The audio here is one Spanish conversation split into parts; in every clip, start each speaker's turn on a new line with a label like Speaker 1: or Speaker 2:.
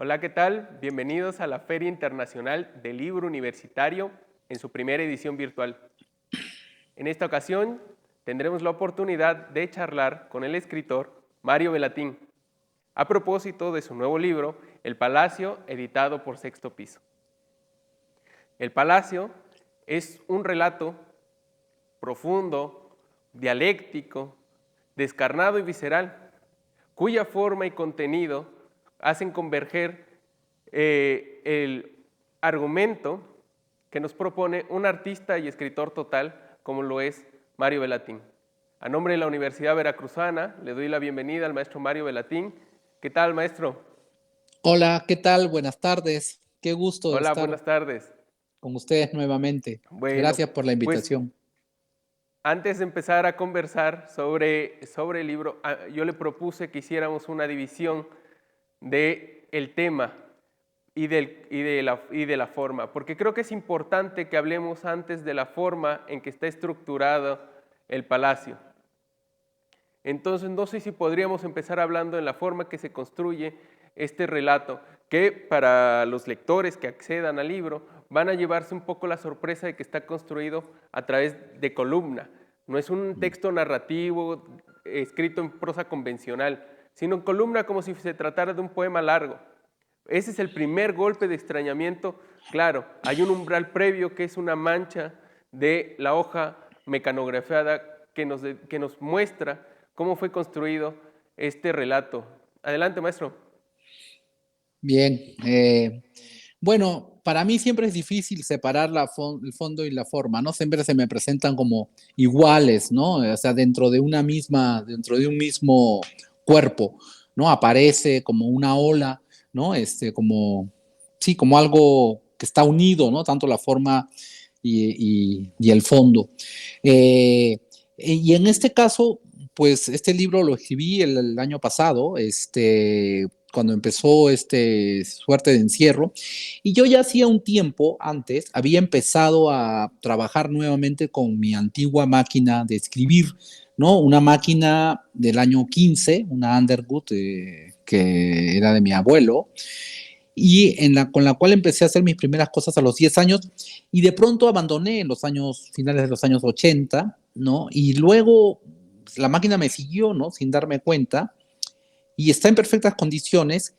Speaker 1: Hola, ¿qué tal? Bienvenidos a la Feria Internacional del Libro Universitario en su primera edición virtual. En esta ocasión tendremos la oportunidad de charlar con el escritor Mario Bellatín, a propósito de su nuevo libro, El Palacio, editado por Sexto Piso. El Palacio es un relato profundo, dialéctico, descarnado y visceral, cuya forma y contenido hacen converger el argumento que nos propone un artista y escritor total como lo es Mario Bellatín. A nombre de la Universidad Veracruzana le doy la bienvenida al maestro Mario Bellatín. ¿Qué tal, maestro?
Speaker 2: Hola, ¿qué tal? Buenas tardes. Qué gusto de
Speaker 1: Hola,
Speaker 2: estar
Speaker 1: buenas tardes.
Speaker 2: con ustedes nuevamente.
Speaker 1: Bueno,
Speaker 2: Gracias por la
Speaker 1: pues
Speaker 2: invitación.
Speaker 1: antes de empezar a conversar sobre el libro, yo le propuse que hiciéramos una división del tema y de la forma, porque creo que es importante que hablemos antes de la forma en que está estructurado el palacio. Entonces, no sé si podríamos empezar hablando en la forma que se construye este relato, que para los lectores que accedan al libro van a llevarse un poco la sorpresa de que está construido a través de columna. No es un texto narrativo escrito en prosa convencional, sino en columna como si se tratara de un poema largo. Ese es el primer golpe de extrañamiento. Claro, hay un umbral previo que es una mancha de la hoja mecanografiada que nos muestra cómo fue construido este relato. Adelante, maestro.
Speaker 2: Bien. Bueno, para mí siempre es difícil separar el fondo y la forma, ¿no? Siempre se me presentan como iguales, ¿no? O sea, dentro de un mismo cuerpo, ¿no? Aparece como una ola, ¿no? Sí, como algo que está unido, ¿no? Tanto la forma y el fondo. Eh, y en este caso, pues este libro lo escribí el año pasado, cuando empezó suerte de encierro, y yo ya hacía un tiempo antes, había empezado a trabajar nuevamente con mi antigua máquina de escribir, ¿no? Una máquina del año 15, una Underwood, que era de mi abuelo, y con la cual empecé a hacer mis primeras cosas a los 10 años y de pronto abandoné en los años finales de los años 80, ¿no? Y luego pues, la máquina me siguió, ¿no? Sin darme cuenta y está en perfectas condiciones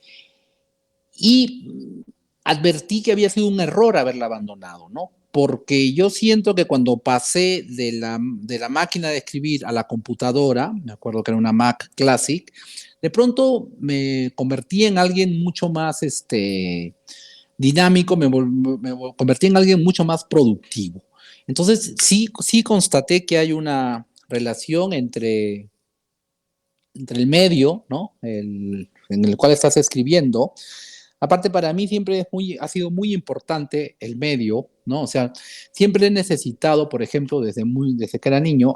Speaker 2: y advertí que había sido un error haberla abandonado, ¿no? Porque yo siento que cuando pasé de la máquina de escribir a la computadora, me acuerdo que era una Mac Classic, de pronto me convertí en alguien mucho más dinámico, me convertí en alguien mucho más productivo. Entonces, sí constaté que hay una relación entre el medio, ¿no? En el cual estás escribiendo. Aparte, para mí siempre ha sido muy importante el medio, ¿no? O sea, siempre he necesitado, por ejemplo, desde que era niño,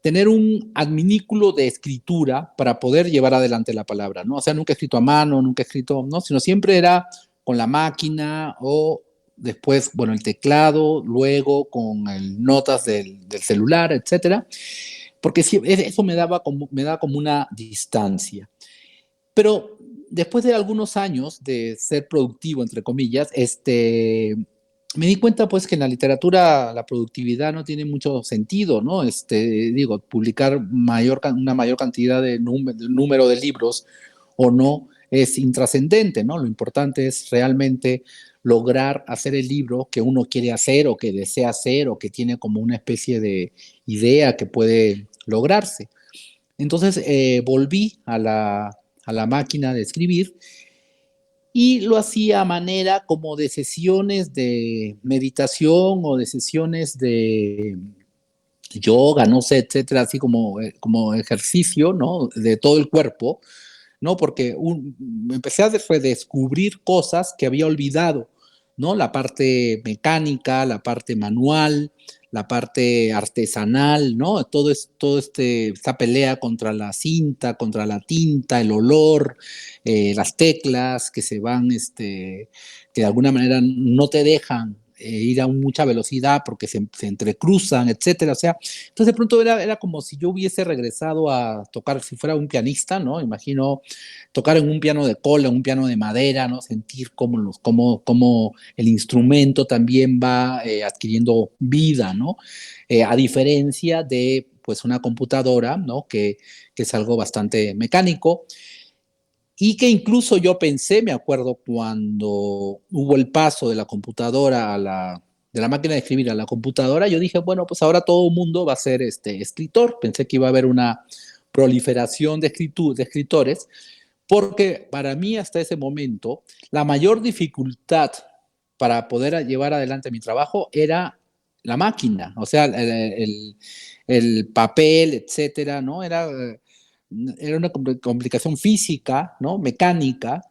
Speaker 2: tener un adminículo de escritura para poder llevar adelante la palabra, ¿no? O sea, nunca he escrito a mano, nunca he escrito, ¿no? Sino siempre era con la máquina o después, bueno, el teclado, luego con el notas del celular, etcétera, porque sí, eso me da como una distancia. Pero después de algunos años de ser productivo, entre comillas, me di cuenta pues que en la literatura la productividad no tiene mucho sentido, ¿no? Digo, publicar una mayor cantidad de número de libros o no es intrascendente, ¿no? Lo importante es realmente lograr hacer el libro que uno quiere hacer o que desea hacer o que tiene como una especie de idea que puede lograrse. Entonces volví a la máquina de escribir y lo hacía a manera como de sesiones de meditación o de sesiones de yoga, no sé, etcétera, así como ejercicio, ¿no? De todo el cuerpo, ¿no? Porque empecé a redescubrir cosas que había olvidado, ¿no? La parte mecánica, la parte manual, la parte artesanal, ¿no? Esta pelea contra la cinta, contra la tinta, el olor, las teclas que se van, que de alguna manera no te dejan ir a mucha velocidad porque se entrecruzan, etcétera. O sea, entonces de pronto era como si yo hubiese regresado a tocar, si fuera un pianista, ¿no? Imagino tocar en un piano de cola, en un piano de madera, ¿no? Sentir cómo el instrumento también va adquiriendo vida, ¿no? A diferencia de pues una computadora, ¿no? Que es algo bastante mecánico y que incluso yo pensé, me acuerdo, cuando hubo el paso de la computadora de la máquina de escribir a la computadora, yo dije, bueno, pues ahora todo el mundo va a ser escritor. Pensé que iba a haber una proliferación de escritores, porque para mí hasta ese momento la mayor dificultad para poder llevar adelante mi trabajo era la máquina, o sea, el papel, etcétera, ¿no? Era una complicación física, ¿no? Mecánica,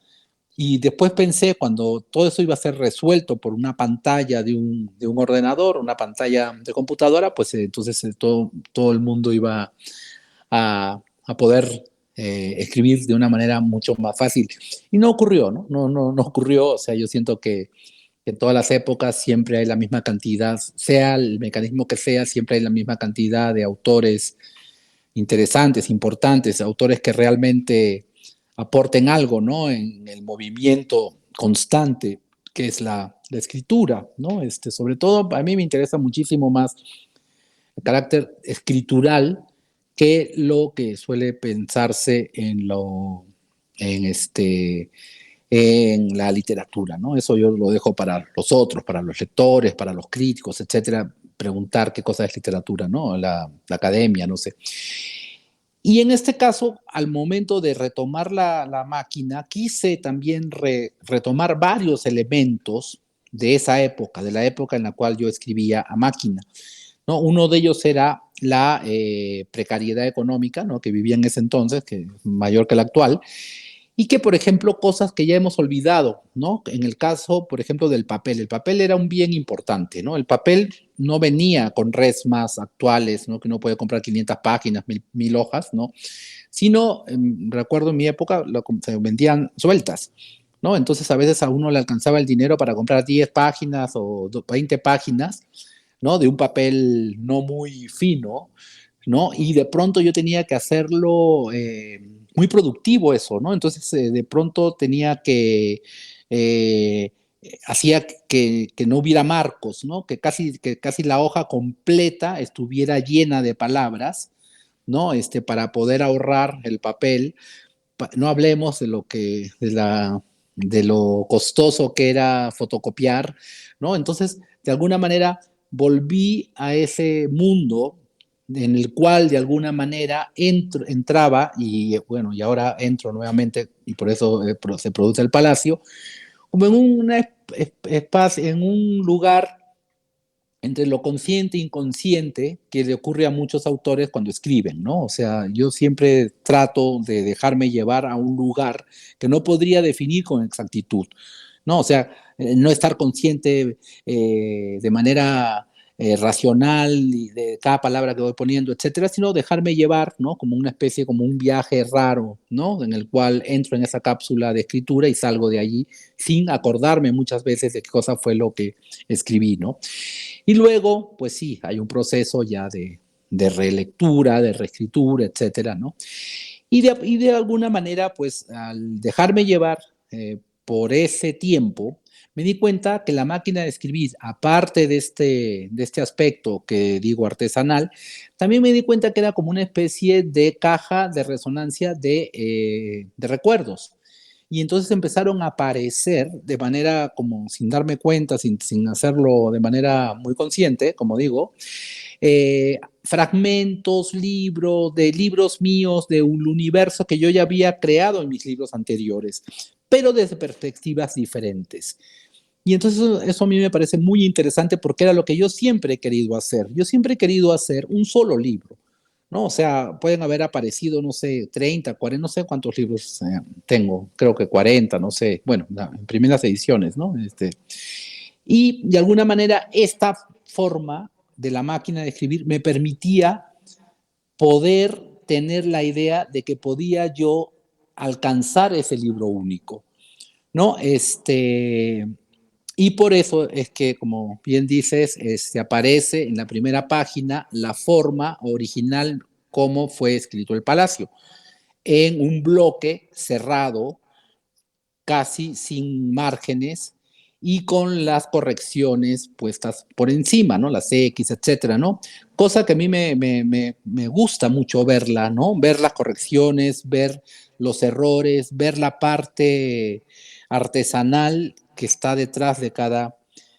Speaker 2: y después pensé, cuando todo eso iba a ser resuelto por una pantalla de un ordenador, una pantalla de computadora, pues entonces todo el mundo iba a poder escribir de una manera mucho más fácil. Y no ocurrió, ¿no? No ocurrió. O sea, yo siento que en todas las épocas siempre hay la misma cantidad, sea el mecanismo que sea, siempre hay la misma cantidad de autores interesantes, importantes, autores que realmente aporten algo, ¿no? En el movimiento constante que es la escritura, ¿no? Sobre todo, a mí me interesa muchísimo más el carácter escritural que lo que suele pensarse en en la literatura, ¿no? Eso yo lo dejo para los otros, para los lectores, para los críticos, etcétera, preguntar qué cosa es literatura, ¿no? La academia, no sé. Y en este caso, al momento de retomar la máquina, quise también retomar varios elementos de esa época, de la época en la cual yo escribía a máquina, ¿no? Uno de ellos era la precariedad económica, ¿no? Que vivía en ese entonces, que es mayor que la actual, y que, por ejemplo, cosas que ya hemos olvidado, ¿no? En el caso, por ejemplo, del papel. El papel era un bien importante, ¿no? El papel no venía con resmas actuales, ¿no? Que uno puede comprar 500 páginas, 1000 hojas, ¿no? Sino, recuerdo en mi época, se vendían sueltas, ¿no? Entonces a veces a uno le alcanzaba el dinero para comprar 10 páginas o 20 páginas, ¿no? De un papel no muy fino, ¿no? Y de pronto yo tenía que hacerlo muy productivo eso, ¿no? Entonces de pronto tenía eh, hacía que no hubiera marcos, ¿no? Que casi la hoja completa estuviera llena de palabras, ¿no? Para poder ahorrar el papel. No hablemos de de lo costoso que era fotocopiar, ¿no? Entonces, de alguna manera, volví a ese mundo en el cual de alguna manera entraba, y bueno, y ahora entro nuevamente, y por eso se produce el Palacio, como en un espacio, en un lugar entre lo consciente e inconsciente que le ocurre a muchos autores cuando escriben, ¿no? O sea, yo siempre trato de dejarme llevar a un lugar que no podría definir con exactitud, ¿no? O sea, no estar consciente de manera racional y de cada palabra que voy poniendo, etcétera, sino dejarme llevar, ¿no? Como una especie, como un viaje raro, ¿no? En el cual entro en esa cápsula de escritura y salgo de allí sin acordarme muchas veces de qué cosa fue lo que escribí, ¿no? Y luego, pues sí, hay un proceso ya de relectura, de reescritura, etcétera, ¿no? Y de alguna manera, pues al dejarme llevar por ese tiempo, me di cuenta que la máquina de escribir, aparte de este aspecto que digo artesanal, también me di cuenta que era como una especie de caja de resonancia de recuerdos. Y entonces empezaron a aparecer de manera como sin darme cuenta, sin hacerlo de manera muy consciente, como digo, fragmentos, de libros míos, de un universo que yo ya había creado en mis libros anteriores, pero desde perspectivas diferentes. Y entonces eso a mí me parece muy interesante porque era lo que yo siempre he querido hacer. Yo siempre he querido hacer un solo libro, ¿no? O sea, pueden haber aparecido, no sé, 30, 40, no sé cuántos libros tengo, creo que 40, no sé, bueno, en primeras ediciones, ¿no? Y de alguna manera esta forma de la máquina de escribir me permitía poder tener la idea de que podía yo alcanzar ese libro único, ¿no? Y por eso es que, como bien dices, aparece en la primera página la forma original como fue escrito el Palacio, en un bloque cerrado, casi sin márgenes y con las correcciones puestas por encima, ¿no? Las X, etcétera, ¿no? Cosa que a mí me gusta mucho verla, ¿no? Ver las correcciones, ver los errores, ver la parte artesanal que está detrás de cada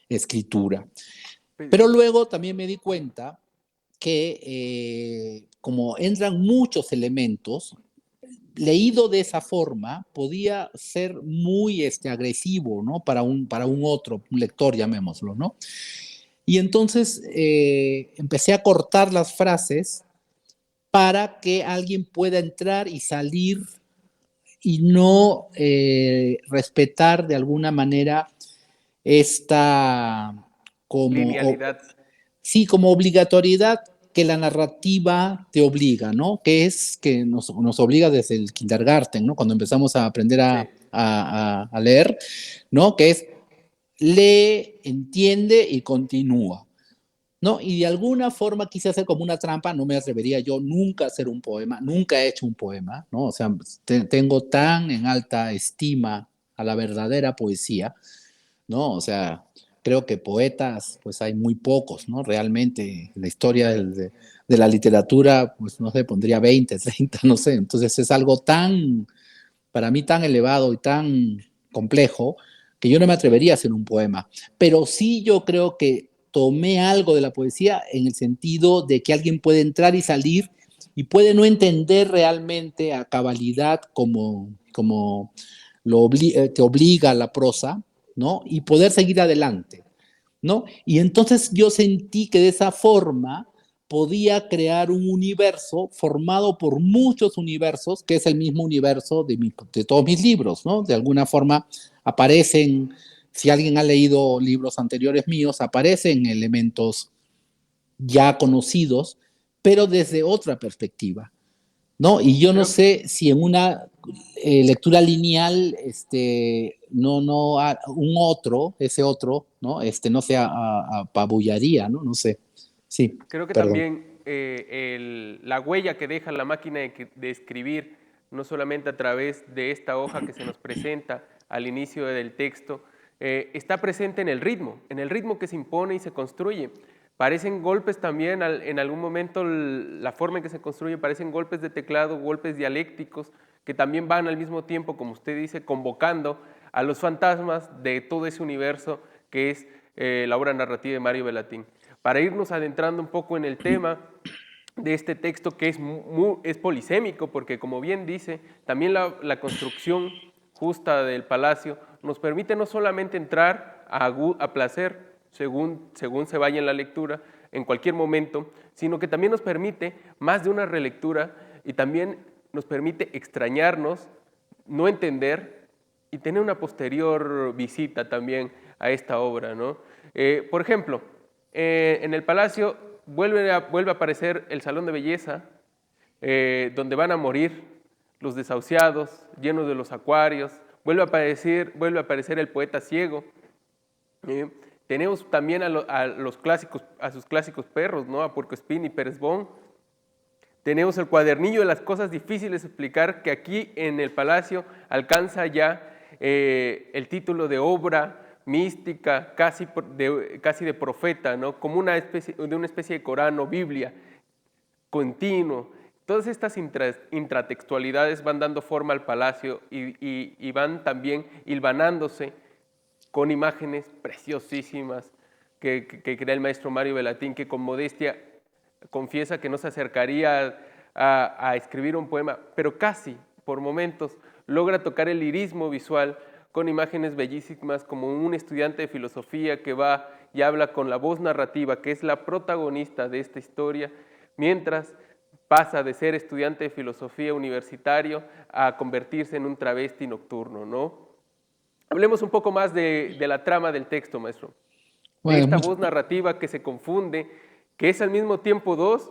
Speaker 2: escritura.
Speaker 1: Pues,
Speaker 2: Pero luego también me di cuenta que como entran muchos elementos, leído de esa forma, podía ser muy agresivo, ¿no? Para un otro, un lector, llamémoslo, ¿no? Y entonces empecé a cortar las frases para que alguien pueda entrar y salir y no respetar de alguna manera esta como,
Speaker 1: linealidad.
Speaker 2: sí, como obligatoriedad que la narrativa te obliga, ¿no? Que es que nos obliga desde el kindergarten, ¿no? Cuando empezamos a aprender
Speaker 1: Sí.
Speaker 2: a leer, ¿no? Que es lee, entiende y continúa, ¿no? Y de alguna forma quise hacer como una trampa, no me atrevería yo nunca a hacer un poema, nunca he hecho un poema, ¿no? O sea, tengo tan en alta estima a la verdadera poesía, ¿no? O sea, creo que poetas, pues hay muy pocos, ¿no? Realmente, en la historia de la literatura, pues no sé, pondría 20, 30, no sé. Entonces es algo tan, para mí tan elevado y tan complejo, que yo no me atrevería a hacer un poema. Pero sí yo creo que tomé algo de la poesía en el sentido de que alguien puede entrar y salir y puede no entender realmente a cabalidad como te obliga la prosa, ¿no? Y poder seguir adelante, ¿no? Y entonces yo sentí que de esa forma podía crear un universo formado por muchos universos, que es el mismo universo de todos mis libros, ¿no? De alguna forma aparecen, si alguien ha leído libros anteriores míos, aparecen elementos ya conocidos, pero desde otra perspectiva, ¿no? Y yo no
Speaker 1: Creo,
Speaker 2: sé si en una lectura lineal, un otro, ese otro, ¿no? No se apabullaría, ¿no? No sé. Sí,
Speaker 1: creo que
Speaker 2: perdón.
Speaker 1: también la huella que deja la máquina de escribir, no solamente a través de esta hoja que se nos presenta al inicio del texto, está presente en el ritmo que se impone y se construye. Parecen golpes también, en algún momento la forma en que se construye, parecen golpes de teclado, golpes dialécticos, que también van al mismo tiempo, como usted dice, convocando a los fantasmas de todo ese universo que es la obra narrativa de Mario Bellatín. Para irnos adentrando un poco en el tema de este texto que es polisémico, porque como bien dice, también la construcción justa del palacio nos permite no solamente entrar a placer, según se vaya en la lectura, en cualquier momento, sino que también nos permite más de una relectura y también nos permite extrañarnos, no entender y tener una posterior visita también a esta obra, ¿no? Por ejemplo, en el Palacio vuelve a aparecer el Salón de Belleza, donde van a morir los desahuciados, llenos de los acuarios, vuelve a aparecer el poeta ciego. eh, Tenemos también los clásicos, a sus clásicos perros, ¿no? A Puercoespín y Pérez Bon. Tenemos el cuadernillo de las cosas difíciles de explicar, que aquí en el Palacio alcanza ya el título de obra mística, casi de profeta, ¿no? Como una especie de Corán o Biblia continuo. Todas estas intratextualidades van dando forma al Palacio y van también hilvanándose con imágenes preciosísimas que crea el maestro Mario Bellatín, que con modestia confiesa que no se acercaría a escribir un poema, pero casi, por momentos, logra tocar el lirismo visual con imágenes bellísimas, como un estudiante de filosofía que va y habla con la voz narrativa, que es la protagonista de esta historia, mientras pasa de ser estudiante de filosofía universitario a convertirse en un travesti nocturno, ¿no? Hablemos un poco más de la trama del texto, maestro, de
Speaker 2: Bueno,
Speaker 1: esta voz narrativa que se confunde, que es al mismo tiempo dos,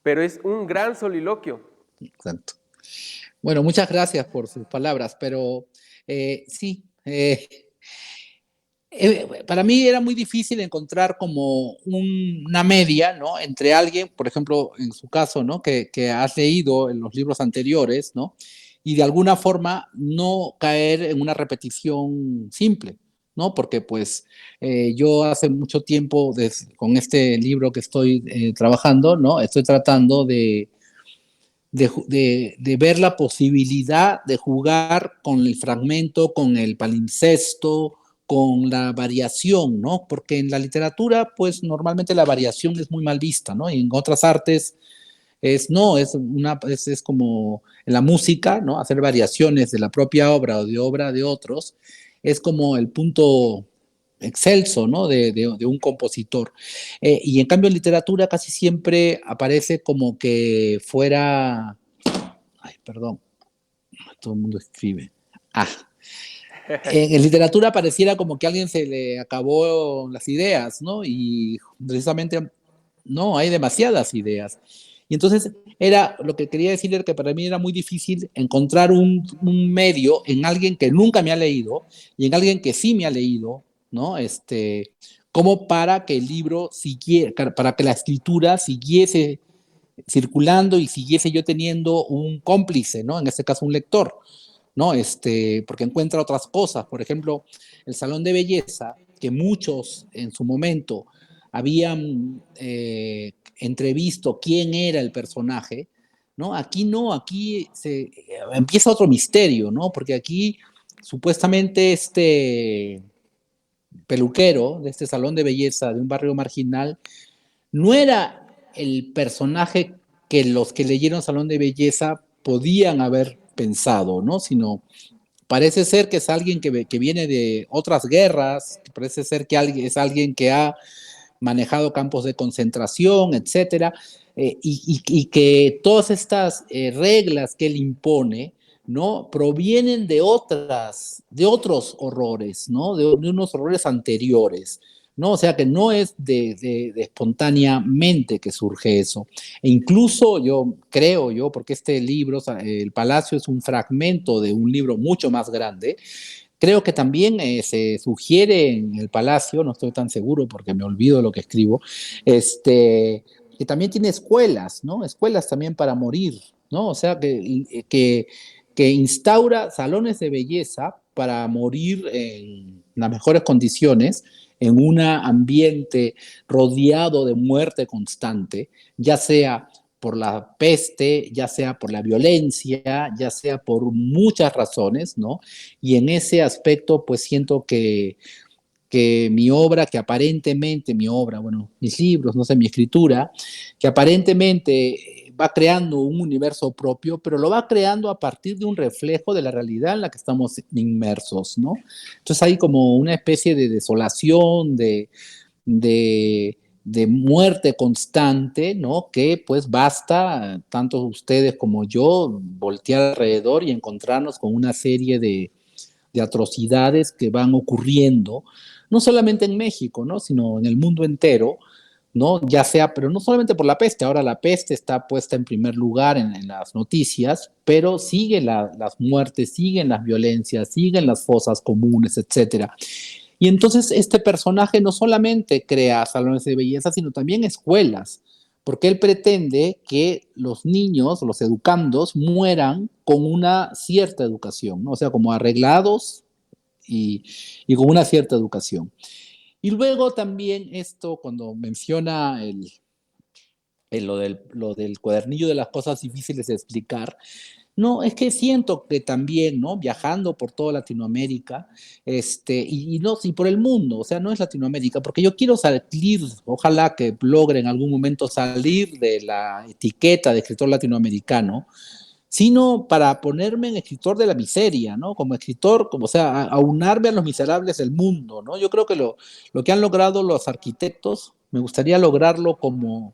Speaker 1: pero es un gran soliloquio.
Speaker 2: exacto. Bueno, muchas gracias por sus palabras, pero sí, Para mí era muy difícil encontrar como una media, ¿no? Entre alguien, por ejemplo, en su caso, ¿no? Que has leído en los libros anteriores, ¿no? Y de alguna forma no caer en una repetición simple, ¿no? Porque pues yo hace mucho tiempo con este libro que estoy trabajando, ¿no? Estoy tratando de ver la posibilidad de jugar con el fragmento, con el palimpsesto, con la variación, ¿no? Porque en la literatura, pues normalmente la variación es muy mal vista, ¿no? Y en otras artes no, es como en la música, ¿no? Hacer variaciones de la propia obra o de obra de otros es como el punto excelso, ¿no? De un compositor. Y en cambio en literatura casi siempre aparece como que fuera, ay, perdón, todo el mundo escribe. Ah, en literatura pareciera como que a alguien se le acabó las ideas, ¿no? Y precisamente no, hay demasiadas ideas. Y entonces era lo que quería decirle que para mí era muy difícil encontrar un medio en alguien que nunca me ha leído y en alguien que sí me ha leído, ¿no? Como para que el libro siguiera, para que la escritura siguiese circulando y siguiese yo teniendo un cómplice, ¿no? En este caso un lector, ¿no? Porque encuentra otras cosas. Por ejemplo, el Salón de Belleza, que muchos en su momento habían entrevisto quién era el personaje, ¿no? Aquí no, aquí empieza otro misterio, ¿no? Porque aquí supuestamente este peluquero de este salón de belleza de un barrio marginal no era el personaje que los que leyeron Salón de Belleza podían haber pensado, ¿no? Sino parece ser que es alguien que viene de otras guerras, parece ser que es alguien que ha manejado campos de concentración, etcétera, y que todas estas reglas que él impone, ¿no? Provienen de otros horrores, ¿no? De unos horrores anteriores, ¿no? O sea que no es de espontáneamente que surge eso. E incluso creo yo, porque este libro, El Palacio, es un fragmento de un libro mucho más grande. Creo que también se sugiere en el Palacio, no estoy tan seguro porque me olvido lo que escribo, que también tiene escuelas, ¿no? Escuelas también para morir, ¿no? O sea, que instaura salones de belleza para morir en las mejores condiciones, en un ambiente rodeado de muerte constante, ya sea por la peste, ya sea por la violencia, ya sea por muchas razones, ¿no? Y en ese aspecto, pues siento que mi obra, bueno, mis libros, no sé, mi escritura, que aparentemente va creando un universo propio, pero lo va creando a partir de un reflejo de la realidad en la que estamos inmersos, ¿no? Entonces hay como una especie de desolación, de muerte constante, ¿no? Que pues basta, tanto ustedes como yo, voltear alrededor y encontrarnos con una serie de atrocidades que van ocurriendo, no solamente en México, ¿no? Sino en el mundo entero, ¿no? Ya sea, pero no solamente por la peste, ahora la peste está puesta en primer lugar en las noticias, pero siguen las muertes, siguen las violencias, siguen las fosas comunes, etcétera. Y entonces este personaje no solamente crea salones de belleza, sino también escuelas, porque él pretende que los niños, los educandos, mueran con una cierta educación, ¿no? O sea, como arreglados y, y con una cierta educación. Y luego también esto, cuando menciona lo del cuadernillo de las cosas difíciles de explicar, no, es que siento que también, ¿no? Viajando por toda Latinoamérica, no, y por el mundo, o sea, no es Latinoamérica, porque yo quiero salir, ojalá que logre en algún momento salir de la etiqueta de escritor latinoamericano, sino para ponerme en escritor de la miseria, ¿no? Como escritor, como, o sea, aunarme a los miserables del mundo, ¿no? Yo creo que lo que han logrado los arquitectos, me gustaría lograrlo como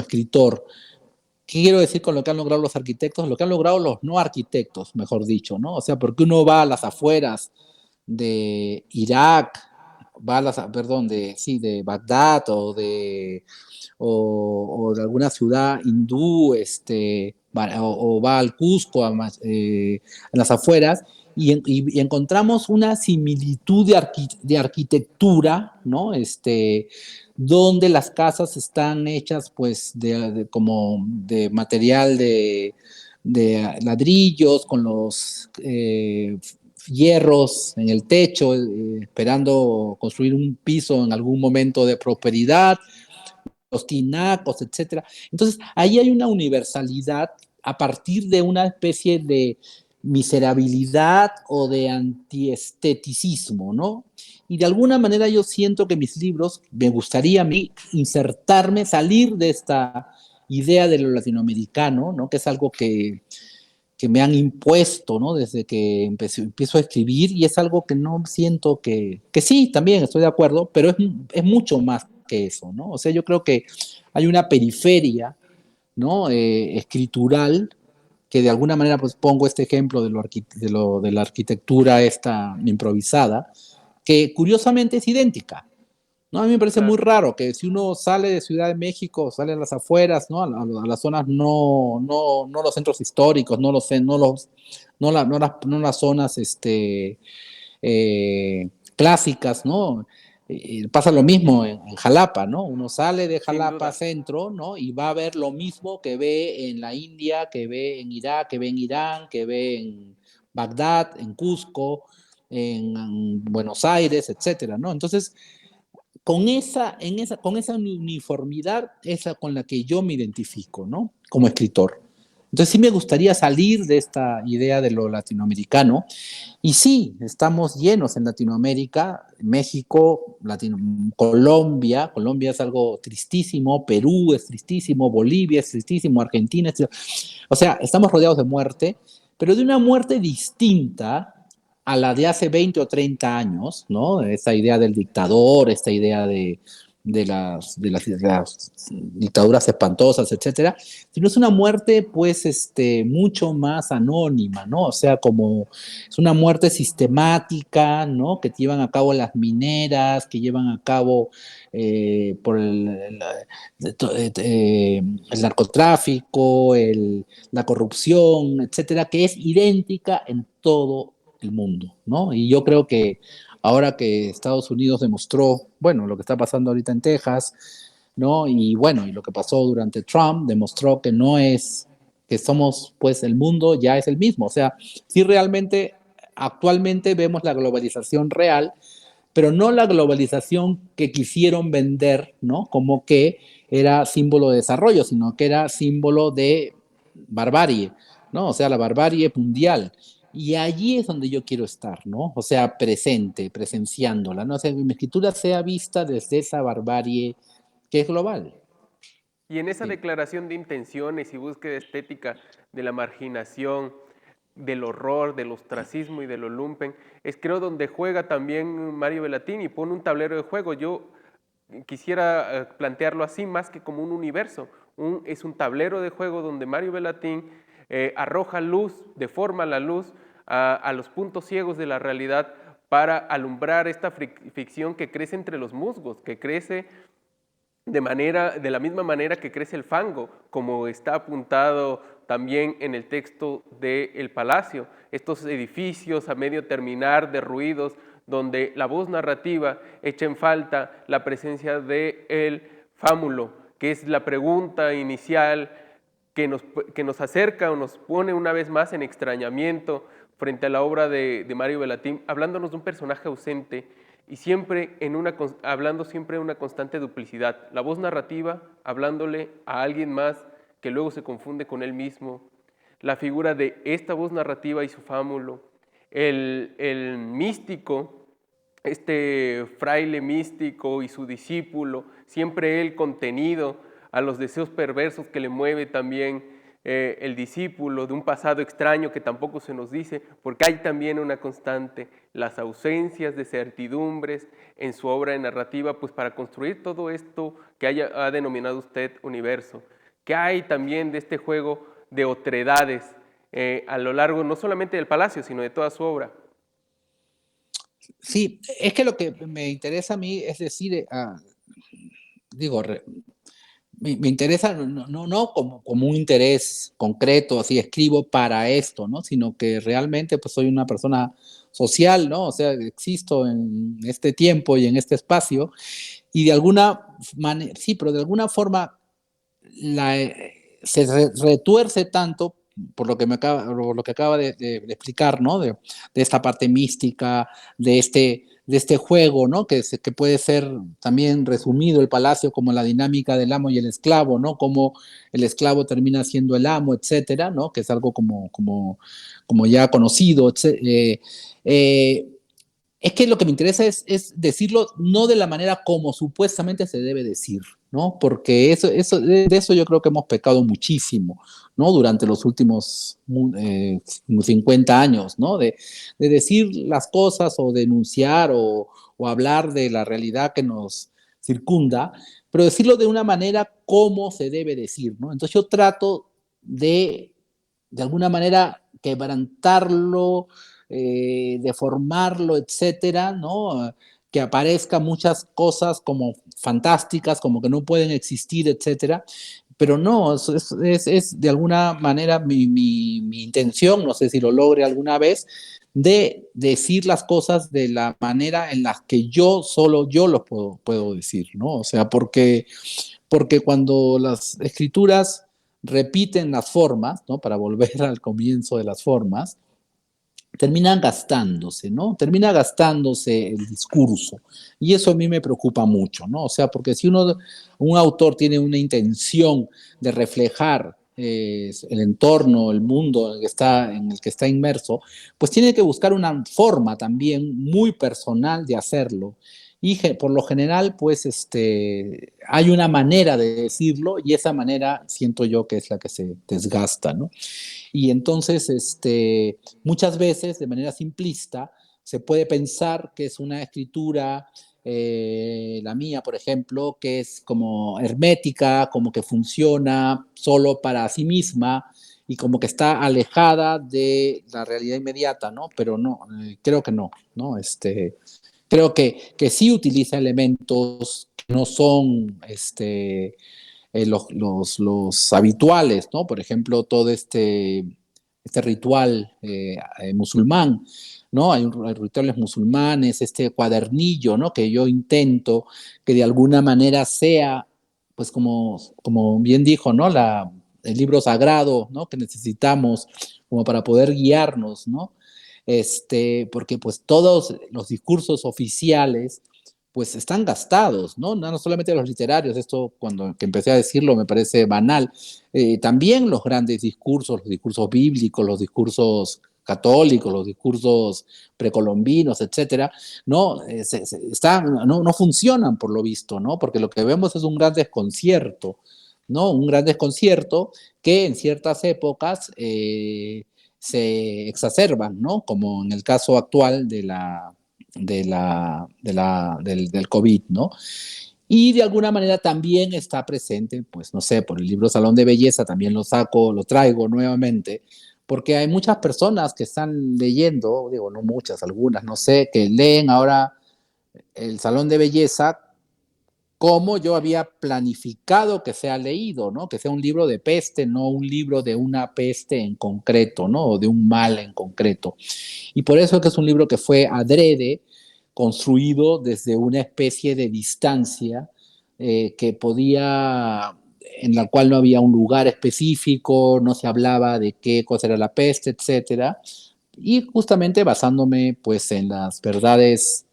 Speaker 2: escritor. ¿Qué quiero decir con lo que han logrado los arquitectos? Lo que han logrado los no arquitectos, mejor dicho, ¿no? O sea, porque uno va a las afueras de Irak, perdón, sí, de Bagdad o de alguna ciudad hindú, o va al Cusco, a las afueras, y encontramos una similitud de arquitectura, ¿no? Donde las casas están hechas pues como de material de ladrillos, con los hierros en el techo, esperando construir un piso en algún momento de prosperidad, los tinacos, etcétera. Entonces, ahí hay una universalidad a partir de una especie de miserabilidad o de antiesteticismo, ¿no? Y de alguna manera yo siento que mis libros, me gustaría a mí insertarme, salir de esta idea de lo latinoamericano, ¿no? Que es algo que me han impuesto, ¿no? Desde que empiezo a escribir y es algo que no siento que sí, también estoy de acuerdo, pero es mucho más que eso, ¿no? O sea, yo creo que hay una periferia, ¿no? Escritural, que de alguna manera, pues pongo este ejemplo de la arquitectura esta improvisada, que curiosamente es idéntica, ¿no? A mí me parece muy
Speaker 1: Claro,
Speaker 2: raro que si uno sale de Ciudad de México, sale a las afueras, ¿no? A las zonas no los centros históricos, no las zonas clásicas, ¿no? Pasa lo mismo en Jalapa, ¿no? Uno sale de
Speaker 1: sin
Speaker 2: Jalapa
Speaker 1: duda.
Speaker 2: centro, ¿no? Y va a ver lo mismo que ve en la India, que ve en Irak, que ve en Irán, que ve en Bagdad, en Cusco, en Buenos Aires, etcétera, ¿no? Entonces, con esa uniformidad es con la que yo me identifico, ¿no? Como escritor. Entonces sí me gustaría salir de esta idea de lo latinoamericano. Y sí, estamos llenos en Latinoamérica, México, Colombia. Colombia es algo tristísimo, Perú es tristísimo, Bolivia es tristísimo, Argentina es... O sea, estamos rodeados de muerte, pero de una muerte distinta a la de hace 20 o 30 años, ¿no? Esta idea del dictador, esta idea de las dictaduras espantosas, etcétera, sino es una muerte, pues, mucho más anónima, ¿no? O sea, como es una muerte sistemática, ¿no? Que llevan a cabo las mineras, que llevan a cabo por el narcotráfico, la corrupción, etcétera, que es idéntica en todo el mundo, ¿no? Y yo creo que ahora que Estados Unidos demostró, bueno, lo que está pasando ahorita en Texas, ¿no? Y bueno, y lo que pasó durante Trump demostró que no es, que somos, pues el mundo ya es el mismo. O sea, sí realmente actualmente vemos la globalización real, pero no la globalización que quisieron vender, ¿no? Como que era símbolo de desarrollo, sino que era símbolo de barbarie, ¿no? O sea, la barbarie mundial. Y allí es donde yo quiero estar, ¿no? O sea, presente, presenciándola, ¿no? O sea, que mi escritura sea vista desde esa barbarie que es global.
Speaker 1: Y en esa
Speaker 2: Sí.
Speaker 1: declaración de intenciones y búsqueda estética de la marginación, del horror, del ostracismo y de lo lumpen, es creo donde juega también Mario Bellattini y pone un tablero de juego. Yo quisiera plantearlo así más que como un universo. Es un tablero de juego donde Mario Bellatin arroja luz, deforma la luz a los puntos ciegos de la realidad para alumbrar esta ficción que crece entre los musgos, que crece de la misma manera que crece el fango, como está apuntado también en el texto de El Palacio, estos edificios a medio terminar derruidos, donde la voz narrativa echa en falta la presencia de el fámulo, que es la pregunta inicial que nos acerca o nos pone una vez más en extrañamiento frente a la obra de Mario Bellatín, hablándonos de un personaje ausente y siempre hablando siempre de una constante duplicidad. La voz narrativa hablándole a alguien más que luego se confunde con él mismo. La figura de esta voz narrativa y su fámulo. El místico, este fraile místico y su discípulo, siempre él contenido a los deseos perversos que le mueve también el discípulo de un pasado extraño que tampoco se nos dice, porque hay también una constante, las ausencias de certidumbres en su obra de narrativa, pues para construir todo esto que ha denominado usted universo, que hay también de este juego de otredades a lo largo no solamente del Palacio, sino de toda su obra.
Speaker 2: Sí, es que lo que me interesa a mí es decir, digo, me interesa, no como un interés concreto, así escribo para esto, ¿no? Sino que realmente pues soy una persona social, ¿no? O sea, existo en este tiempo y en este espacio y de alguna manera, sí, pero de alguna forma la, se retuerce tanto por lo que acaba de explicar, ¿no? De esta parte mística, de este juego, ¿no? Que puede ser también resumido el palacio como la dinámica del amo y el esclavo, ¿no? Como el esclavo termina siendo el amo, etcétera, ¿no? Que es algo como ya conocido, es que lo que me interesa es decirlo no de la manera como supuestamente se debe decir, ¿no? Porque de eso yo creo que hemos pecado muchísimo, ¿no? Durante los últimos 50 años, ¿no? De decir las cosas o denunciar o hablar de la realidad que nos circunda, pero decirlo de una manera como se debe decir, ¿no? Entonces yo trato de alguna manera, quebrantarlo, deformarlo, etcétera, ¿no? Que aparezcan muchas cosas como fantásticas, como que no pueden existir, etcétera. Pero no, es de alguna manera mi intención, no sé si lo logre alguna vez, de decir las cosas de la manera en la que solo yo lo puedo decir, ¿no? O sea, porque cuando las escrituras repiten las formas, ¿no? Para volver al comienzo de las formas, terminan gastándose, ¿no? Termina gastándose el discurso. Y eso a mí me preocupa mucho, ¿no? O sea, porque si un autor tiene una intención de reflejar el entorno, el mundo en el que está inmerso, pues tiene que buscar una forma también muy personal de hacerlo. Y por lo general, pues hay una manera de decirlo y esa manera siento yo que es la que se desgasta, ¿no? Y entonces, muchas veces, de manera simplista, se puede pensar que es una escritura, la mía, por ejemplo, que es como hermética, como que funciona solo para sí misma y como que está alejada de la realidad inmediata, ¿no? Pero no, creo que no, ¿no? Creo que sí utiliza elementos que no son, los habituales, ¿no? Por ejemplo, todo este ritual musulmán, ¿no? Hay rituales musulmanes, este cuadernillo, ¿no? Que yo intento que de alguna manera sea, pues como bien dijo, ¿no? El libro sagrado, ¿no? Que necesitamos como para poder guiarnos, ¿no? Porque pues todos los discursos oficiales pues están gastados, ¿no? No solamente los literarios, esto cuando que empecé a decirlo me parece banal, también los discursos bíblicos, los discursos católicos, los discursos precolombinos, etcétera, no, no funcionan por lo visto, ¿no? Porque lo que vemos es un gran desconcierto, ¿no? Un gran desconcierto que en ciertas épocas se exacerban, ¿no? Como en el caso actual del COVID, ¿no? Y de alguna manera también está presente, pues no sé, por el libro Salón de Belleza también lo traigo nuevamente, porque hay muchas personas que están leyendo, digo, no muchas, algunas, no sé, que leen ahora el Salón de Belleza como yo había planificado que sea leído, ¿no? Que sea un libro de peste, no un libro de una peste en concreto, ¿no? O de un mal en concreto. Y por eso es que es un libro que fue adrede, construido desde una especie de distancia en la cual no había un lugar específico, no se hablaba de qué cosa era la peste, etcétera, y justamente basándome pues en las verdades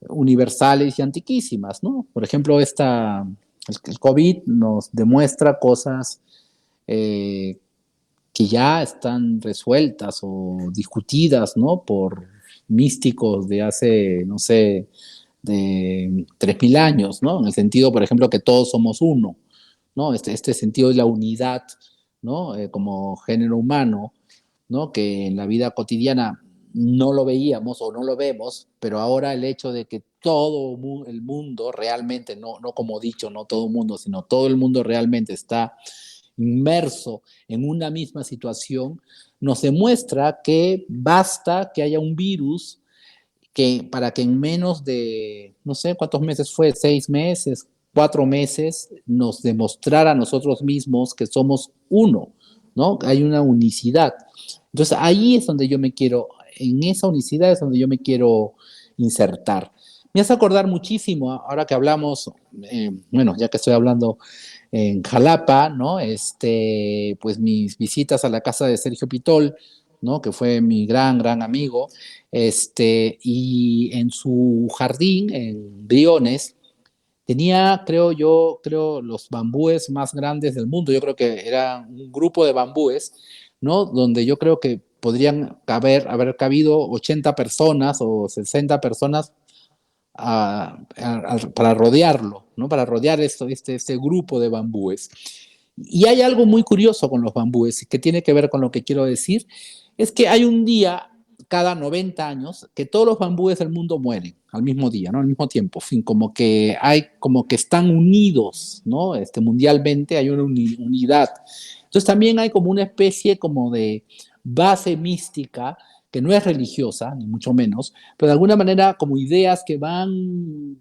Speaker 2: universales y antiquísimas, ¿no? Por ejemplo, el COVID nos demuestra cosas eh, que ya están resueltas o discutidas, ¿no? Por místicos de hace, no sé, de 3000 años, ¿no? En el sentido, por ejemplo, que todos somos uno, ¿no? Este sentido de la unidad, ¿no? Como género humano, ¿no? Que en la vida cotidiana no lo veíamos o no lo vemos, pero ahora el hecho de que todo el mundo realmente, no como dicho, no todo el mundo, sino todo el mundo realmente está inmerso en una misma situación, nos demuestra que basta que haya un virus para que en menos de, no sé cuántos meses fue, 6 meses, 4 meses nos demostrara a nosotros mismos que somos uno, ¿no? Hay una unicidad. Entonces ahí es donde yo me quiero, en esa unicidad es donde yo me quiero insertar. Me hace acordar muchísimo, ahora que hablamos, bueno, ya que estoy hablando en Jalapa, ¿no? Pues mis visitas a la casa de Sergio Pitol, ¿no? Que fue mi gran amigo, y en su jardín, en Briones, tenía, creo, los bambúes más grandes del mundo. Yo creo que era un grupo de bambúes, ¿no? Donde yo creo que podrían haber cabido 80 personas o 60 personas para rodearlo, ¿no? Para rodear este grupo de bambúes. Y hay algo muy curioso con los bambúes que tiene que ver con lo que quiero decir, es que hay un día cada 90 años que todos los bambúes del mundo mueren al mismo día, ¿no? Al mismo tiempo, fin, como que están unidos, ¿no? Mundialmente hay una unidad. Entonces también hay como una especie como de base mística que no es religiosa, ni mucho menos, pero de alguna manera como ideas que van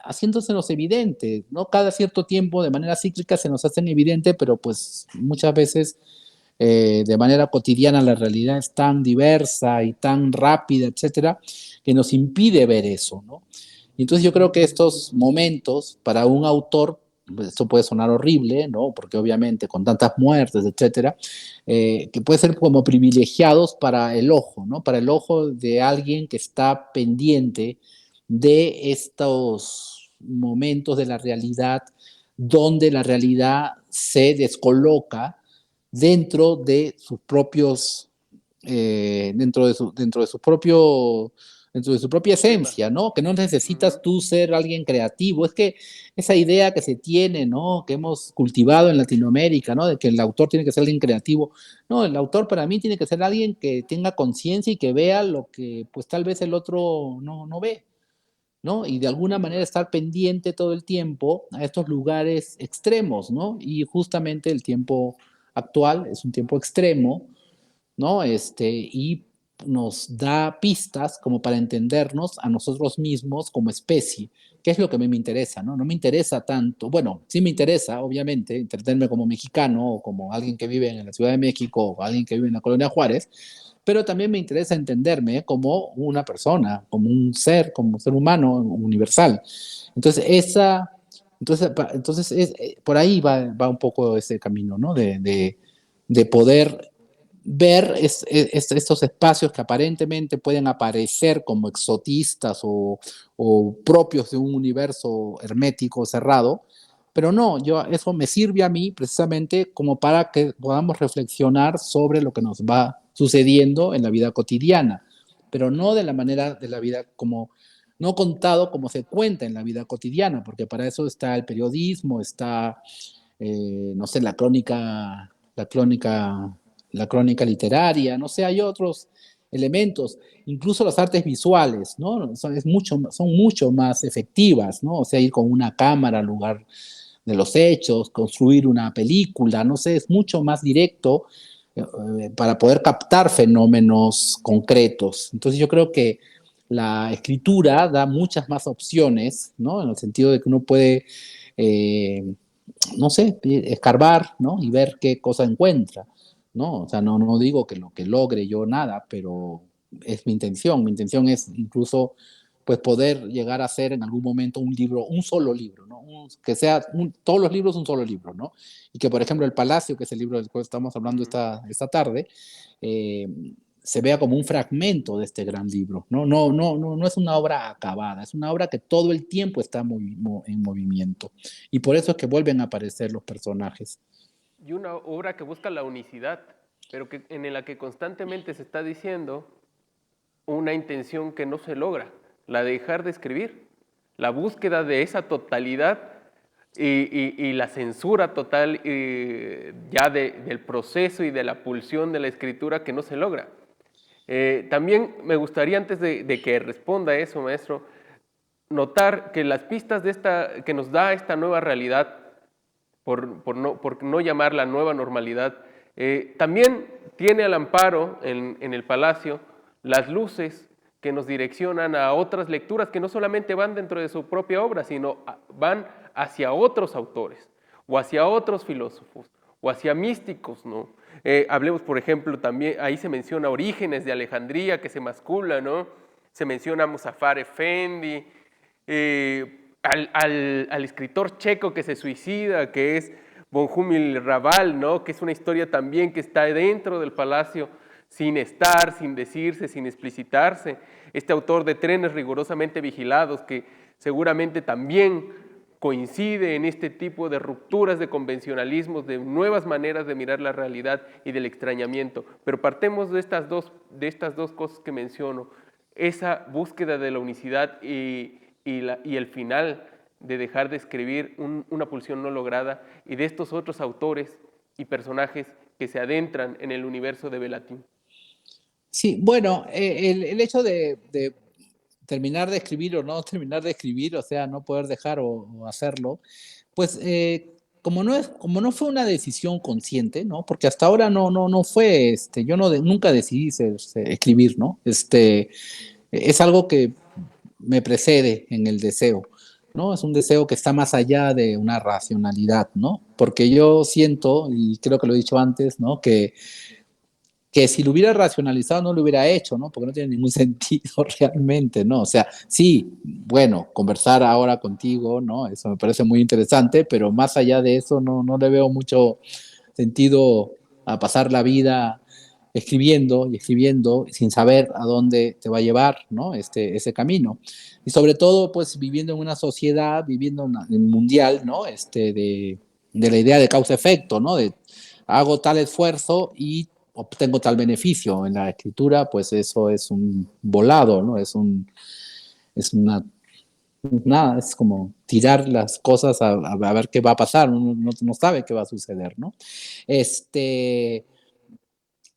Speaker 2: haciéndosenos evidentes, ¿no? Cada cierto tiempo, de manera cíclica, se nos hacen evidentes, pero pues muchas veces de manera cotidiana la realidad es tan diversa y tan rápida, etcétera, que nos impide ver eso, ¿no? Y entonces yo creo que estos momentos para un autor, pues, esto puede sonar horrible, ¿no? Porque obviamente con tantas muertes, etcétera, que puede ser como privilegiados para el ojo, ¿no? Para el ojo de alguien que está pendiente de estos momentos de la realidad donde la realidad se descoloca dentro de sus propios, dentro de su propio, dentro de su propia
Speaker 1: Sistema.
Speaker 2: esencia, ¿no? Que no necesitas
Speaker 1: Ujú.
Speaker 2: tú ser alguien creativo. Es que esa idea que se tiene, ¿no? Que hemos cultivado en Latinoamérica, ¿no? De que el autor tiene que ser alguien creativo. No, el autor para mí tiene que ser alguien que tenga conciencia y que vea lo que, pues tal vez el otro no ve. ¿No? Y de alguna manera estar pendiente todo el tiempo a estos lugares extremos, ¿no? Y justamente el tiempo actual es un tiempo extremo, ¿no? Y nos da pistas como para entendernos a nosotros mismos como especie, que es lo que a mí me interesa, ¿no? No me interesa tanto, bueno, sí me interesa, obviamente, entenderme como mexicano o como alguien que vive en la Ciudad de México o alguien que vive en la Colonia Juárez, pero también me interesa entenderme como una persona, como un ser humano universal. Entonces, por ahí va un poco ese camino, ¿no? De poder ver estos espacios que aparentemente pueden aparecer como exotistas o propios de un universo hermético cerrado, pero no, eso me sirve a mí precisamente como para que podamos reflexionar sobre lo que nos va sucediendo en la vida cotidiana, pero no de la manera de la vida como, no contado como se cuenta en la vida cotidiana, porque para eso está el periodismo, está, no sé, la crónica, la crónica literaria, no sé, hay otros elementos, incluso las artes visuales, ¿no? Son mucho más efectivas, ¿no? O sea, ir con una cámara al lugar de los hechos, construir una película, no sé, es mucho más directo para poder captar fenómenos concretos. Entonces yo creo que la escritura da muchas más opciones, ¿no? En el sentido de que uno puede, eh, no sé, escarbar, ¿no? Y ver qué cosa encuentra, ¿no? O sea, no digo que lo que logre yo nada, pero es mi intención. Mi intención es incluso pues poder llegar a hacer en algún momento un libro, un solo libro, ¿no? Que sea todos los libros un solo libro, ¿no? Y que, por ejemplo, El Palacio, que es el libro del cual estamos hablando
Speaker 1: Ujú.
Speaker 2: esta tarde, eh, se vea como un fragmento de este gran libro, ¿no? No es una obra acabada, es una obra que todo el tiempo está en movimiento. Y por eso es que vuelven a aparecer los personajes.
Speaker 1: Y una obra que busca la unicidad, pero en la que constantemente se está diciendo una intención que no se logra, la de dejar de escribir, la búsqueda de esa totalidad y la censura total ya del proceso y de la pulsión de la escritura que no se logra. También me gustaría, antes de que responda eso, maestro, notar que las pistas que nos da esta nueva realidad, por no llamarla nueva normalidad, también tiene al amparo en el Palacio las luces que nos direccionan a otras lecturas que no solamente van dentro de su propia obra, sino van hacia otros autores, o hacia otros filósofos, o hacia místicos, ¿no? Hablemos, por ejemplo, también, ahí se menciona Orígenes de Alejandría, que se mascula, ¿no? Se menciona a Muzaffar Efendi, al escritor checo que se suicida, que es Bohumil Hrabal, ¿no? Que es una historia también que está dentro del palacio, sin estar, sin decirse, sin explicitarse. Este autor de Trenes rigurosamente vigilados, que seguramente también coincide en este tipo de rupturas de convencionalismos, de nuevas maneras de mirar la realidad y del extrañamiento. Pero partemos de estas dos cosas que menciono, esa búsqueda de la unicidad y el final de dejar de escribir una pulsión no lograda, y de estos otros autores y personajes que se adentran en el universo de Belatín.
Speaker 2: Sí, bueno, el hecho de terminar de escribir o no terminar de escribir, o sea, no poder dejar o hacerlo, pues como no fue una decisión consciente, ¿no? Porque hasta ahora no fue, yo nunca decidí escribir, ¿no? Es algo que me precede en el deseo, ¿no? Es un deseo que está más allá de una racionalidad, ¿no? Porque yo siento, y creo que lo he dicho antes, ¿no? Que si lo hubiera racionalizado no lo hubiera hecho, ¿no? Porque no tiene ningún sentido realmente, ¿no? O sea, sí, bueno, conversar ahora contigo, ¿no? Eso me parece muy interesante, pero más allá de eso no le veo mucho sentido a pasar la vida escribiendo y escribiendo sin saber a dónde te va a llevar, ¿no? Ese camino. Y sobre todo, pues viviendo en una sociedad, viviendo en un mundial, ¿no? De la idea de causa-efecto, ¿no? De hago tal esfuerzo y obtengo tal beneficio. En la escritura, pues eso es un volado, ¿no? Es una, nada, es como tirar las cosas a ver qué va a pasar, uno no sabe qué va a suceder, ¿no?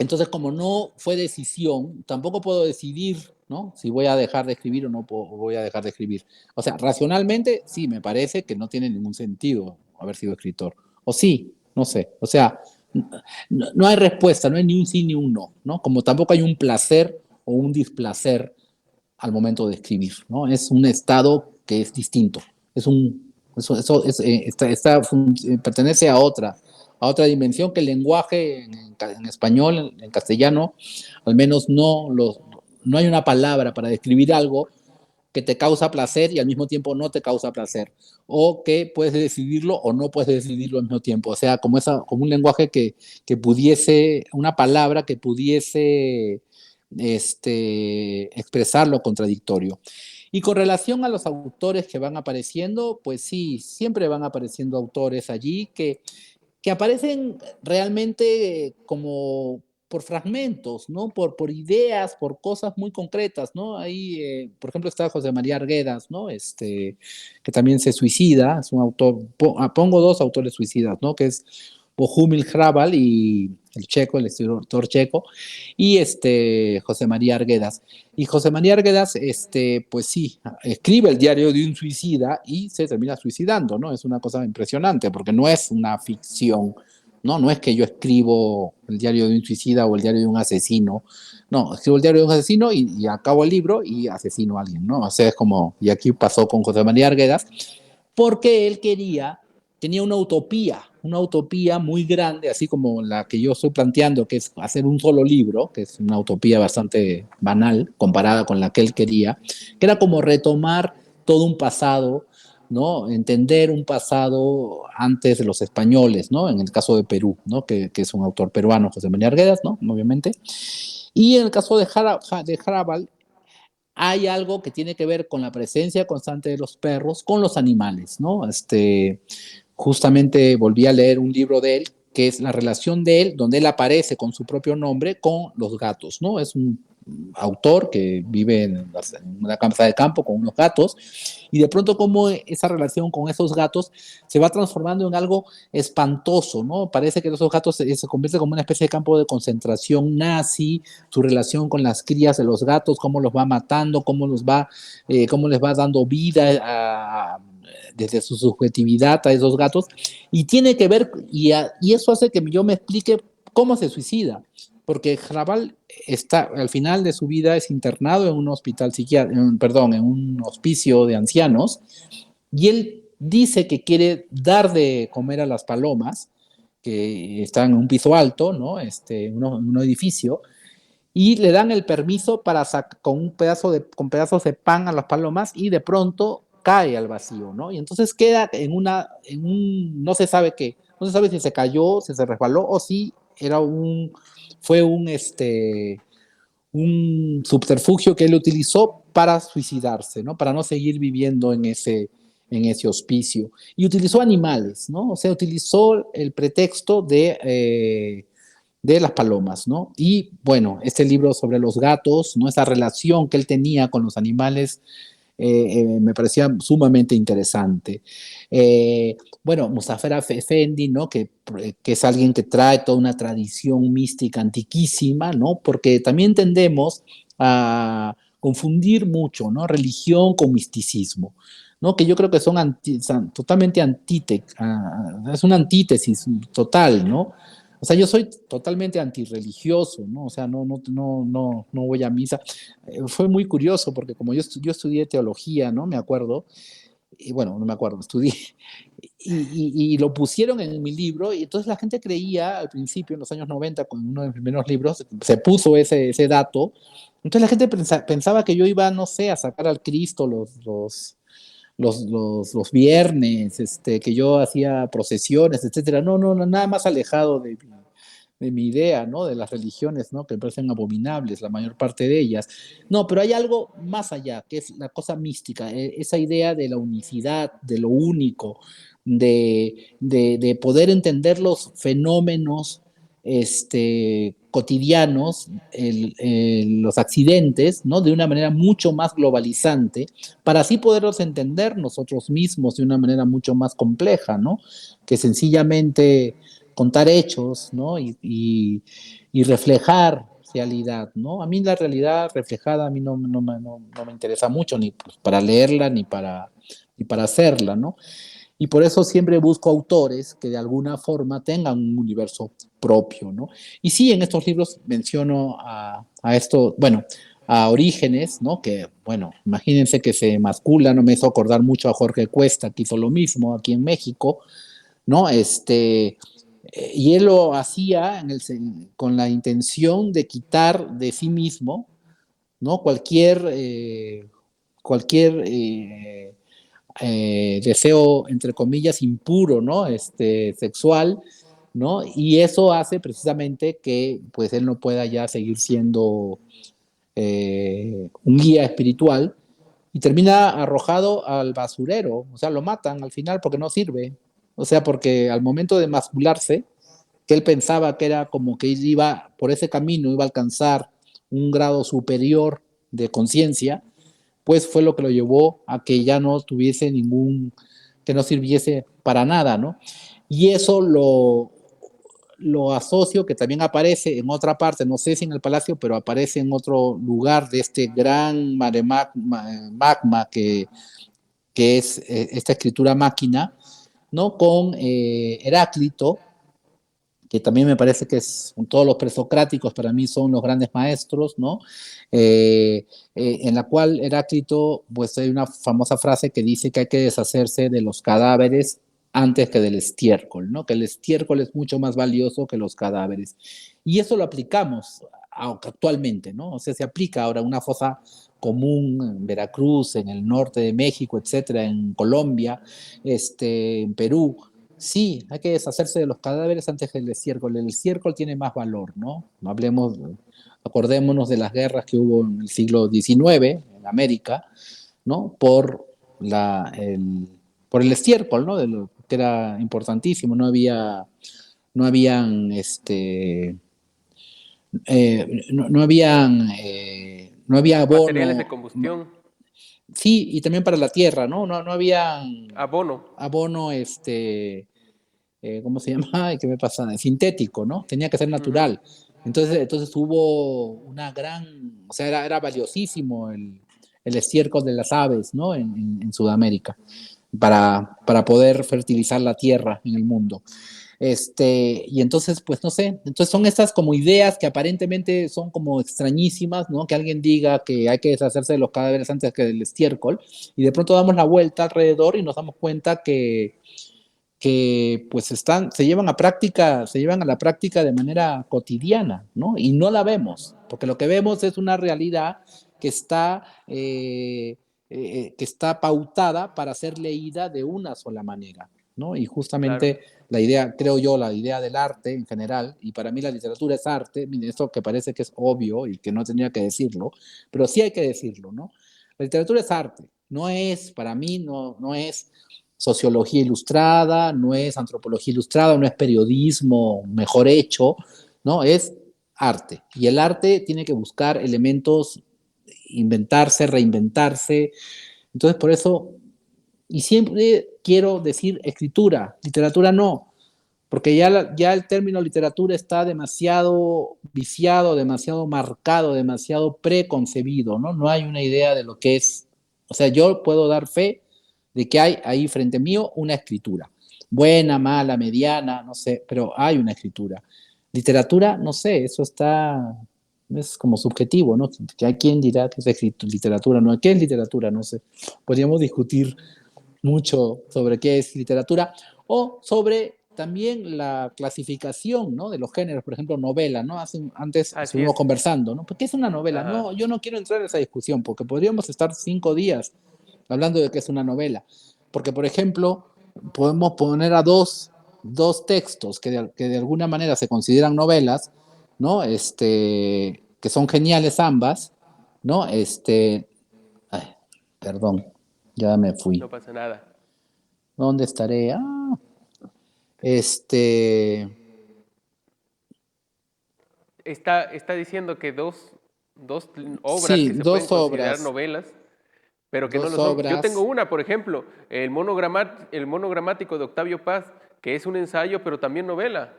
Speaker 2: Entonces, como no fue decisión, tampoco puedo decidir, ¿no? Si voy a dejar de escribir o no voy a dejar de escribir. O sea, racionalmente, sí, me parece que no tiene ningún sentido haber sido escritor. O sí, no sé. O sea, no hay respuesta, no hay ni un sí ni un no, ¿no? Como tampoco hay un placer o un displacer al momento de escribir, ¿no? Es un estado que es distinto. Eso pertenece a otra dimensión que el lenguaje en español, en castellano, al menos no hay una palabra para describir algo que te causa placer y al mismo tiempo no te causa placer, o que puedes decidirlo o no puedes decidirlo al mismo tiempo. O sea, como un lenguaje que pudiese, una palabra que pudiese expresar lo contradictorio. Y con relación a los autores que van apareciendo, pues sí, siempre van apareciendo autores allí que aparecen realmente como por fragmentos, ¿no? Por ideas, por cosas muy concretas, ¿no? Ahí, por ejemplo, está José María Arguedas, ¿no? Que también se suicida, es un autor, pongo dos autores suicidas, ¿no? Que es Bohumil Hrabal y el checo, el escritor checo, y José María Arguedas. Y José María Arguedas, pues sí, escribe el diario de un suicida y se termina suicidando, ¿no? Es una cosa impresionante porque no es una ficción, ¿no? No es que yo escribo el diario de un suicida o el diario de un asesino, no, escribo el diario de un asesino y acabo el libro y asesino a alguien, ¿no? O sea, es como, y aquí pasó con José María Arguedas, porque él tenía una utopía muy grande, así como la que yo estoy planteando, que es hacer un solo libro, que es una utopía bastante banal comparada con la que él quería, que era como retomar todo un pasado, ¿no? Entender un pasado antes de los españoles, ¿no? En el caso de Perú, ¿no? Que es un autor peruano, José María Arguedas, ¿no? Obviamente. Y en el caso de Hrabal, hay algo que tiene que ver con la presencia constante de los perros con los animales, ¿no? Justamente volví a leer un libro de él que es la relación de él, donde él aparece con su propio nombre con los gatos, ¿no? Es un autor que vive en una casa de campo con unos gatos y de pronto como esa relación con esos gatos se va transformando en algo espantoso, ¿no? Parece que esos gatos se convierten como una especie de campo de concentración nazi, su relación con las crías de los gatos, cómo los va matando, cómo les va dando vida desde su subjetividad a esos gatos, y tiene que ver, y eso hace que yo me explique cómo se suicida, porque Raval está, al final de su vida es internado en un hospital perdón, en un hospicio de ancianos, y él dice que quiere dar de comer a las palomas, que están en un piso alto, ¿no? Un edificio, y le dan el permiso para sacar con con pedazos de pan a las palomas y de pronto cae al vacío, ¿no? Y entonces queda no se sabe qué, no se sabe si se cayó, si se resbaló o si fue un subterfugio que él utilizó para suicidarse, ¿no? Para no seguir viviendo en ese hospicio. Y utilizó animales, ¿no? O sea, utilizó el pretexto de las palomas, ¿no? Y bueno, este libro sobre los gatos, ¿no? Esa relación que él tenía con los animales me parecía sumamente interesante. Bueno, Muzafer Efendi, ¿no? Que es alguien que trae toda una tradición mística antiquísima, ¿no? Porque también tendemos a confundir mucho, ¿no? Religión con misticismo, ¿no? Que yo creo que son totalmente es una antítesis total, ¿no? O sea, yo soy totalmente antirreligioso, ¿no? O sea, no voy a misa. Fue muy curioso porque como yo estudié teología, ¿no? Me acuerdo, y bueno, no me acuerdo, estudié, y lo pusieron en mi libro, y entonces la gente creía al principio, en los años 90, con uno de mis primeros libros, se puso ese dato, entonces la gente pensaba que yo iba, no sé, a sacar al Cristo los viernes, que yo hacía procesiones, etcétera. No, nada más alejado de mi idea, ¿no? De las religiones, ¿no? Que me parecen abominables, la mayor parte de ellas. No, pero hay algo más allá, que es la cosa mística, esa idea de la unicidad, de lo único, de poder entender los fenómenos cotidianos, los accidentes, ¿no? De una manera mucho más globalizante, para así poderlos entender nosotros mismos de una manera mucho más compleja, ¿no? Que sencillamente contar hechos, ¿no? Y reflejar realidad, ¿no? A mí la realidad reflejada a mí no me interesa mucho, ni pues, para leerla, ni para hacerla, ¿no? Y por eso siempre busco autores que de alguna forma tengan un universo propio, ¿no? Y sí, en estos libros menciono a esto, bueno, a Orígenes, ¿no? Que, bueno, imagínense que se mascula, no me hizo acordar mucho a Jorge Cuesta, que hizo lo mismo aquí en México, ¿no? Y él lo hacía con la intención de quitar de sí mismo, ¿no? Cualquier deseo, entre comillas, impuro, ¿no? Sexual, ¿no? Y eso hace precisamente que, pues, él no pueda ya seguir siendo un guía espiritual y termina arrojado al basurero, o sea, lo matan al final porque no sirve, o sea, porque al momento de mascularse, que él pensaba que era como que iba por ese camino, iba a alcanzar un grado superior de conciencia, pues fue lo que lo llevó a que ya no tuviese que no sirviese para nada, ¿no? Y eso lo asocio, que también aparece en otra parte, no sé si en el Palacio, pero aparece en otro lugar de este gran magma que es esta escritura máquina, ¿no? Con Heráclito, que también me parece que todos los presocráticos para mí son los grandes maestros, ¿no? En la cual Heráclito, pues hay una famosa frase que dice que hay que deshacerse de los cadáveres antes que del estiércol, ¿no? Que el estiércol es mucho más valioso que los cadáveres. Y eso lo aplicamos actualmente, ¿no? O sea, se aplica ahora una fosa común en Veracruz, en el norte de México, etcétera, en Colombia, en Perú. Sí, hay que deshacerse de los cadáveres antes del estiércol. El estiércol tiene más valor, ¿no? No hablemos, acordémonos de las guerras que hubo en el siglo XIX en América, ¿no? Por el estiércol, ¿no? Que era importantísimo. No habían, no había
Speaker 1: Materiales de
Speaker 2: abono.
Speaker 1: combustión,
Speaker 2: Sí, y también para la tierra, ¿no? No había
Speaker 1: abono.
Speaker 2: abono, ¿cómo se llama? ¿Qué me pasa? Sintético, ¿no? Tenía que ser
Speaker 1: Ujú.
Speaker 2: natural. Entonces hubo una gran, o sea, era valiosísimo el estiércol de las aves, ¿no? En Sudamérica, para poder fertilizar la tierra en el mundo. Y entonces, pues no sé, entonces son estas como ideas que aparentemente son como extrañísimas, ¿no? Que alguien diga que hay que deshacerse de los cadáveres antes que del estiércol, y de pronto damos la vuelta alrededor y nos damos cuenta que pues se llevan a la práctica de manera cotidiana, ¿no? Y no la vemos, porque lo que vemos es una realidad que que está pautada para ser leída de una sola manera, ¿no? Y
Speaker 1: Claro.
Speaker 2: justamente la idea, creo yo, la idea del arte en general, y para mí la literatura es arte, mire, esto que parece que es obvio y que no tendría que decirlo, pero sí hay que decirlo, ¿no? La literatura es arte, no es, para mí, no es sociología ilustrada, no es antropología ilustrada, no es periodismo mejor hecho, ¿no? Es arte. Y el arte tiene que buscar elementos, inventarse, reinventarse. Entonces, por eso, y siempre quiero decir escritura, literatura no, porque ya el término literatura está demasiado viciado, demasiado marcado, demasiado preconcebido, ¿no? No hay una idea de lo que es. O sea, yo puedo dar fe de que hay ahí frente mío una escritura. Buena, mala, mediana, no sé, pero hay una escritura. Literatura, no sé, eso es como subjetivo, ¿no? Que hay quien dirá que es literatura, no, ¿qué es literatura? No sé. Podríamos discutir mucho sobre qué es literatura o sobre también la clasificación, ¿no? De los géneros, por ejemplo, novela, ¿no? Antes
Speaker 1: Así
Speaker 2: estuvimos
Speaker 1: es.
Speaker 2: conversando, ¿no? ¿Qué es una novela?
Speaker 1: Ajá.
Speaker 2: No, yo no quiero entrar en esa discusión porque podríamos estar 5 días hablando de qué es una novela. Porque, por ejemplo, podemos poner a dos textos que de alguna manera se consideran novelas, ¿no? Que son geniales ambas, ¿no? Ay, perdón, ya me fui.
Speaker 1: No pasa nada.
Speaker 2: ¿Dónde estaré? Este,
Speaker 1: Está diciendo que dos obras
Speaker 2: sí,
Speaker 1: que se pueden
Speaker 2: dos
Speaker 1: considerar
Speaker 2: obras,
Speaker 1: novelas, pero que no
Speaker 2: dos
Speaker 1: lo son. Yo tengo
Speaker 2: obras,
Speaker 1: una, por ejemplo, el monogramático de Octavio Paz, que es un ensayo, pero también novela.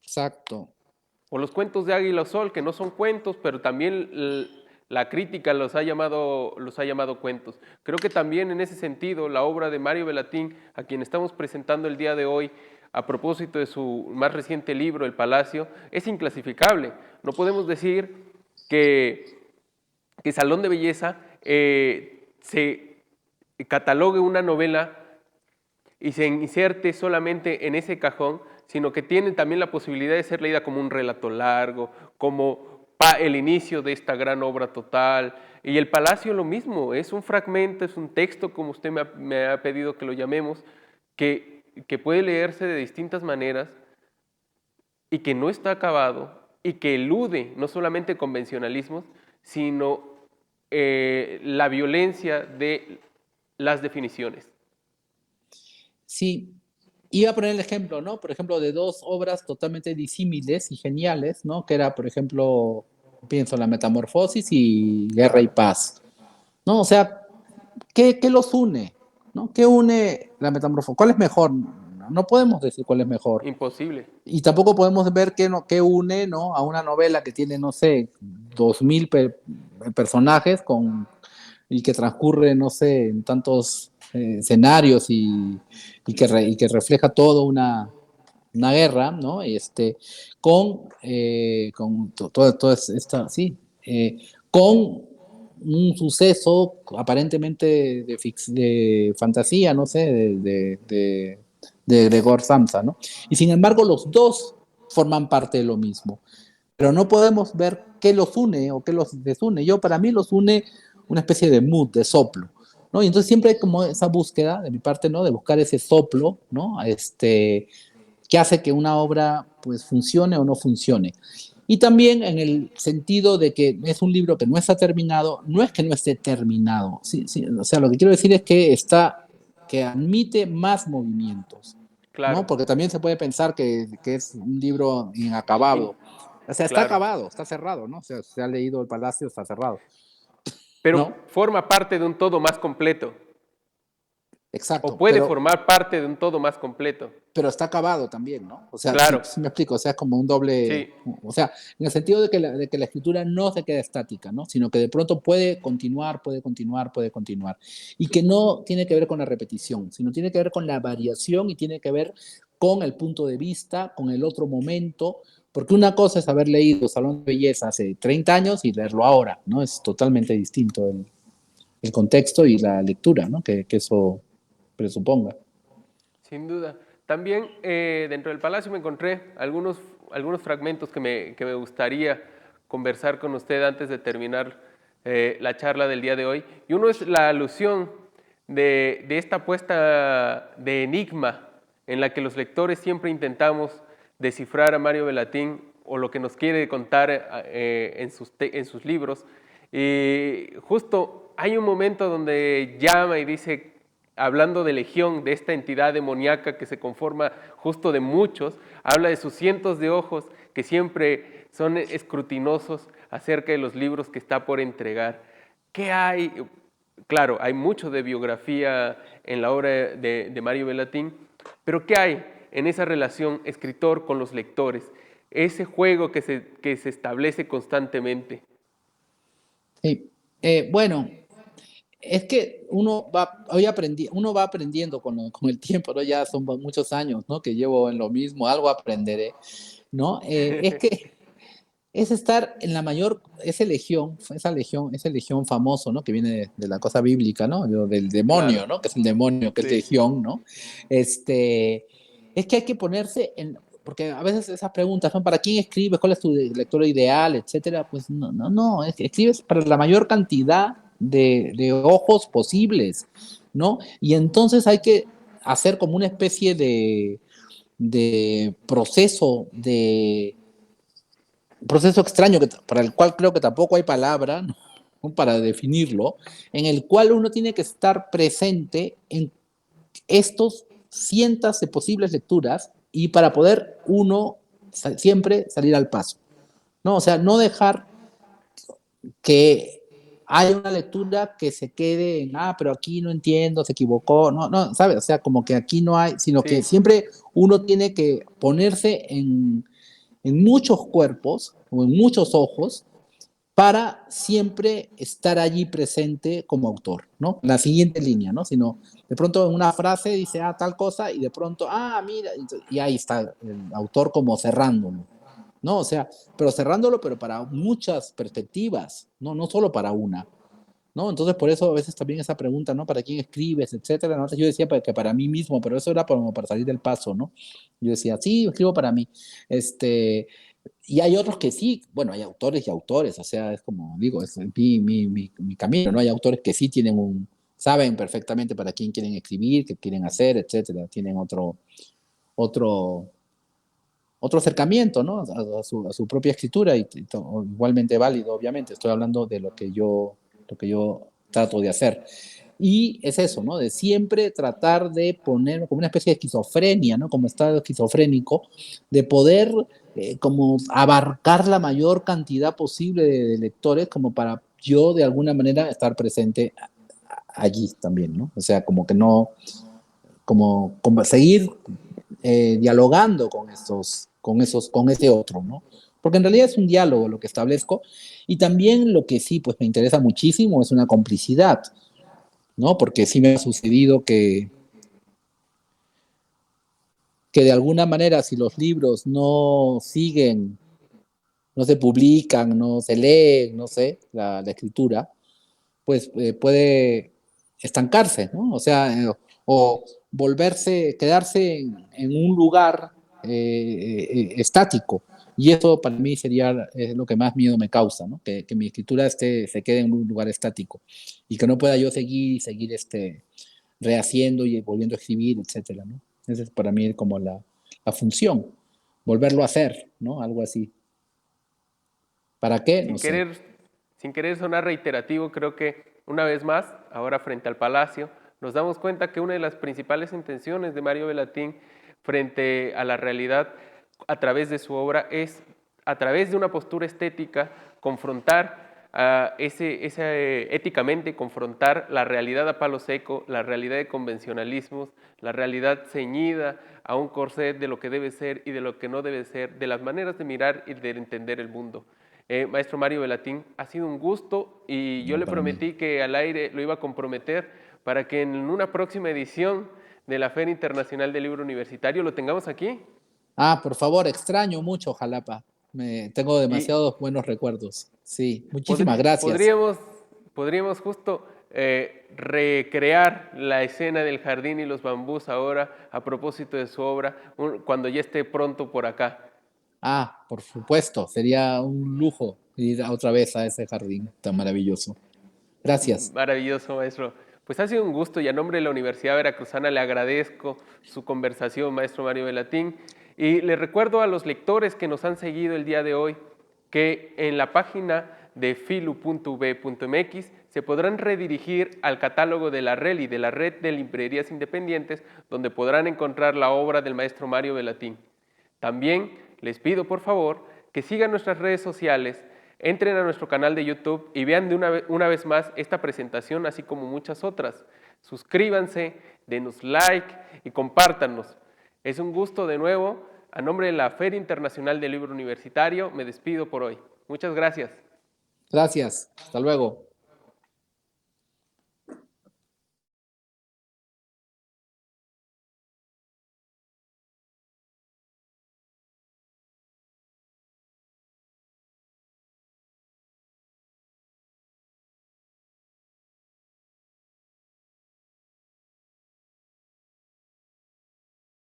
Speaker 2: exacto.
Speaker 1: O los cuentos de Águila Sol, que no son cuentos, pero también la crítica los ha llamado cuentos. Creo que también en ese sentido la obra de Mario Bellatín, a quien estamos presentando el día de hoy, a propósito de su más reciente libro, El Palacio, es inclasificable. No podemos decir que Salón de Belleza se catalogue una novela y se inserte solamente en ese cajón, sino que tiene también la posibilidad de ser leída como un relato largo, como el inicio de esta gran obra total. Y el Palacio lo mismo, es un fragmento, es un texto, como usted me ha pedido que lo llamemos, que puede leerse de distintas maneras y que no está acabado y que elude no solamente convencionalismos, sino la violencia de las definiciones.
Speaker 2: Sí, iba a poner el ejemplo, ¿no? Por ejemplo, de dos obras totalmente disímiles y geniales, ¿no? Que era, por ejemplo, pienso La Metamorfosis y Guerra y Paz, ¿no? O sea, ¿qué los une? ¿No? ¿Qué une la metamorfosis? ¿Cuál es mejor? No podemos decir cuál es mejor.
Speaker 1: Imposible.
Speaker 2: Y tampoco podemos ver qué une, ¿no? A una novela que tiene, no sé, 2000 personajes y que transcurre, no sé, en tantos escenarios y que refleja todo una guerra, ¿no? Toda esta, sí, con un suceso aparentemente de fantasía, no sé, de Gregor Samsa, ¿no? Y sin embargo, los dos forman parte de lo mismo, pero no podemos ver qué los une o qué los desune. Para mí los une una especie de mood, de soplo, ¿no? Y entonces siempre hay como esa búsqueda de mi parte, ¿no? De buscar ese soplo, ¿no? Que hace que una obra pues funcione o no funcione. Y también en el sentido de que es un libro que no está terminado, no es que no esté terminado, sí, sí, o sea, lo que quiero decir es que admite más movimientos, ¿no?
Speaker 1: Claro.
Speaker 2: Porque también se puede pensar que es un libro
Speaker 1: In-
Speaker 2: inacabado. O sea, está
Speaker 1: claro.
Speaker 2: acabado, está cerrado, ¿no? O sea, se ha leído El Palacio, está cerrado,
Speaker 1: Pero
Speaker 2: ¿no?
Speaker 1: forma parte de un todo más completo. O
Speaker 2: Exacto,
Speaker 1: puede formar parte de un todo más completo.
Speaker 2: pero está acabado también, ¿no? O sea, sí,
Speaker 1: Claro.
Speaker 2: sí me explico, o sea, es como un doble,
Speaker 1: Sí.
Speaker 2: o sea, en el sentido de que la escritura no se queda estática, ¿no? Sino que de pronto puede continuar, puede continuar, puede continuar. Y que no tiene que ver con la repetición, sino tiene que ver con la variación y tiene que ver con el punto de vista, con el otro momento, porque una cosa es haber leído Salón de Belleza hace 30 años y leerlo ahora, ¿no? Es totalmente distinto el contexto y la lectura, ¿no? Que eso presuponga.
Speaker 1: Sin duda. También dentro del Palacio me encontré algunos fragmentos que me gustaría conversar con usted antes de terminar la charla del día de hoy. Y uno es la alusión de esta puesta de enigma en la que los lectores siempre intentamos descifrar a Mario Bellatín o lo que nos quiere contar en sus libros. Y justo hay un momento donde llama y dice, hablando de legión, de esta entidad demoníaca que se conforma justo de muchos, habla de sus cientos de ojos que siempre son escrutinosos acerca de los libros que está por entregar. ¿Qué hay? Claro, hay mucho de biografía en la obra de Mario Bellatín, pero ¿qué hay en esa relación escritor con los lectores? Ese juego que se establece constantemente.
Speaker 2: Sí. Bueno, es que uno va aprendiendo con el tiempo, ¿no? Ya son muchos años, ¿no? Que llevo en lo mismo, algo aprenderé, ¿no? Es que es estar en la mayor, esa legión famoso, ¿no? Que viene de la cosa bíblica, ¿no? Del
Speaker 1: Claro,
Speaker 2: demonio, ¿no? Que es el demonio, que es
Speaker 1: sí,
Speaker 2: legión, ¿no? Es que hay que ponerse porque a veces esas preguntas son, ¿para quién escribes? ¿Cuál es tu lector ideal? Etcétera. Pues no, es que escribes para la mayor cantidad de ojos posibles, ¿no? Y entonces hay que hacer como una especie de proceso de un proceso extraño para el cual creo que tampoco hay palabra, ¿no? Para definirlo, en el cual uno tiene que estar presente en estos cientos de posibles lecturas y para poder uno siempre salir al paso, ¿no? O sea, no dejar que haya una lectura que se quede en, pero aquí no entiendo, se equivocó, no, ¿sabes? O sea, como que aquí no hay, sino que
Speaker 1: sí.
Speaker 2: siempre uno tiene que ponerse en muchos cuerpos o en muchos ojos para siempre estar allí presente como autor, ¿no? La siguiente línea, ¿no? Sino de pronto en una frase dice, tal cosa, y de pronto, mira, y ahí está el autor como cerrándolo, ¿no? O sea, pero cerrándolo, pero para muchas perspectivas, ¿no? No solo para una, ¿no? Entonces, por eso a veces también esa pregunta, ¿no? ¿Para quién escribes, etcétera? ¿No? Yo decía que para mí mismo, pero eso era como para salir del paso, ¿no? Yo decía, sí, escribo para mí. Y hay otros que sí, bueno, hay autores y autores, o sea, es como digo, es mi camino, ¿no? Hay autores que sí saben perfectamente para quién quieren escribir, qué quieren hacer, etcétera, tienen otro, otro acercamiento, ¿no? A su propia escritura y igualmente válido, obviamente. Estoy hablando de lo que yo trato de hacer. Y es eso, ¿no? De siempre tratar de poner como una especie de esquizofrenia, ¿no? Como estado esquizofrénico, de poder como abarcar la mayor cantidad posible de lectores como para yo de alguna manera estar presente allí también, ¿no? O sea, como que no, como seguir dialogando con ese otro, ¿no? Porque en realidad es un diálogo lo que establezco y también lo que sí, pues me interesa muchísimo es una complicidad, ¿no? Porque sí me ha sucedido que de alguna manera si los libros no siguen, no se publican, no se leen, no sé, la escritura, pues puede estancarse, ¿no? O sea, o quedarse en un lugar estático. Y eso para mí sería lo que más miedo me causa, ¿no? Que mi escritura se quede en un lugar estático y que no pueda yo seguir rehaciendo y volviendo a escribir, etcétera, ¿no? Esa es para mí como la función, volverlo a hacer, ¿no? Algo así. ¿Para qué? No
Speaker 1: Sin
Speaker 2: sé.
Speaker 1: querer, sin querer sonar reiterativo, creo que una vez más, ahora frente al Palacio, nos damos cuenta que una de las principales intenciones de Mario Bellatín frente a la realidad a través de su obra es, a través de una postura estética, confrontar éticamente, confrontar la realidad a palo seco, la realidad de convencionalismos, la realidad ceñida a un corset de lo que debe ser y de lo que no debe ser, de las maneras de mirar y de entender el mundo. Maestro Mario Bellatín, ha sido un gusto y yo
Speaker 2: No,
Speaker 1: le
Speaker 2: para mí.
Speaker 1: prometí que al aire lo iba a comprometer para que en una próxima edición de la Feria Internacional del Libro Universitario lo tengamos aquí.
Speaker 2: Ah, por favor, extraño mucho Jalapa. Tengo
Speaker 1: Y
Speaker 2: demasiados buenos recuerdos. Sí, muchísimas gracias.
Speaker 1: podríamos, podríamos justo recrear la escena del jardín y los bambús ahora a propósito de su obra, cuando ya esté pronto por acá.
Speaker 2: Ah, por supuesto, sería un lujo ir otra vez a ese jardín tan maravilloso. Gracias.
Speaker 1: Maravilloso, maestro. Pues ha sido un gusto y a nombre de la Universidad Veracruzana le agradezco su conversación, maestro Mario Velatín. Y le recuerdo a los lectores que nos han seguido el día de hoy que en la página de filu.v.mx se podrán redirigir al catálogo de la RELI, de la Red de Librerías Independientes, donde podrán encontrar la obra del maestro Mario Velatín. También les pido, por favor, que sigan nuestras redes sociales, entren a nuestro canal de YouTube y vean de una vez más esta presentación, así como muchas otras. Suscríbanse, denos like y compártanos. Es un gusto de nuevo. A nombre de la Feria Internacional del Libro Universitario, me despido por hoy. Muchas gracias.
Speaker 2: Gracias. Hasta luego.